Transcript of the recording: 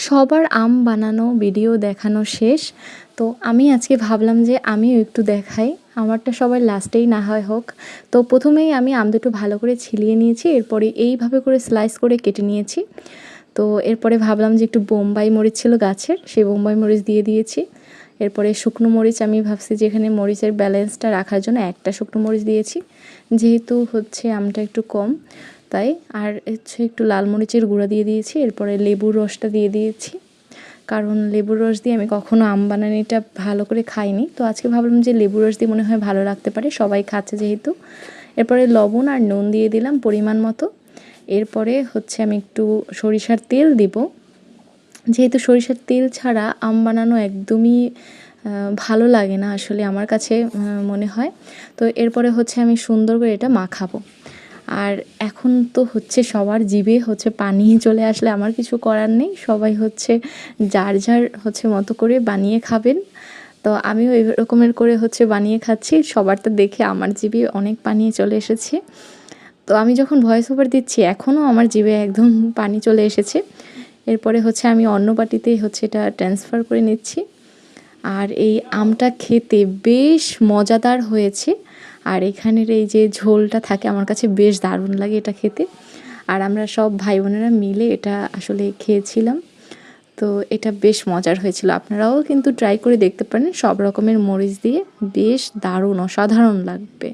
সবার আম বানানো ভিডিও দেখানো শেষ। তো আমি আজকে ভাবলাম যে আমিও একটু দেখাই। আমারটা সবার লাস্টেই না হয় হোক। তো প্রথমেই আমি আম দুটো ভালো করে ছিলিয়ে নিয়েছি। এরপরে এইভাবে করে স্লাইস করে কেটে নিয়েছি। তো এরপরে ভাবলাম যে একটু বোম্বাই মরিচ ছিল গাছের, সেই বোম্বাই মরিচ দিয়ে দিয়েছি। এরপরে শুকনো মরিচ আমি ভাবছি যে এখানে মরিচের ব্যালেন্সটা রাখার জন্য একটা শুকনো মরিচ দিয়েছি, যেহেতু হচ্ছে আমটা একটু কম তাই। আর হচ্ছে একটু লাল মরিচের গুঁড়া দিয়ে দিয়েছি। এরপরে লেবুর রসটা দিয়ে দিয়েছি, কারণ লেবুর রস দিয়ে আমি কখনো আম বানানিটা ভালো করে খাইনি। তো আজকে ভাবলাম যে লেবুর রস দিয়ে মনে হয় ভালো লাগতে পারে, সবাই খাচ্ছে যেহেতু। এরপরে লবণ আর নুন দিয়ে দিলাম পরিমাণ মতো। এরপরে হচ্ছে আমি একটু সরিষার তেল দিব, যেহেতু সরিষার তেল ছাড়া আম বানানো একদমই ভালো লাগে না আসলে আমার কাছে মনে হয়। তো এরপরে হচ্ছে আমি সুন্দর করে এটা মাখাবো। আর এখন তো হচ্ছে সবার জিভে হচ্ছে পানি চলে আসলে আমার কিছু করার নেই, সবাই হচ্ছে যার যার হচ্ছে মতো করে বানিয়ে খাবেন। তো আমিও এই রকমের করে হচ্ছে বানিয়ে খাচ্ছি, সবারটা দেখে আমার জিভে অনেক পানি চলে এসেছে। তো আমি যখন ভয়েস ওভার দিচ্ছি এখনও আমার জিভে একদম পানি চলে এসেছে। এরপরে হচ্ছে আমি অন্য বাটিতেই হচ্ছে এটা ট্রান্সফার করে নিচ্ছি। আর এই আমটা খেতে বেশ মজাদার হয়েছে। আর এখানের এই যে ঝোলটা থাকে আমার কাছে বেশ দারুণ লাগে এটা খেতে। আর আমরা সব ভাই বোনেরা মিলে এটা আসলে খেয়েছিলাম। তো এটা বেশ মজার হয়েছিল, আপনারাও কিন্তু ট্রাই করে দেখতে পারেন। সব রকমের মরিচ দিয়ে বেশ দারুণ অসাধারণ লাগবে।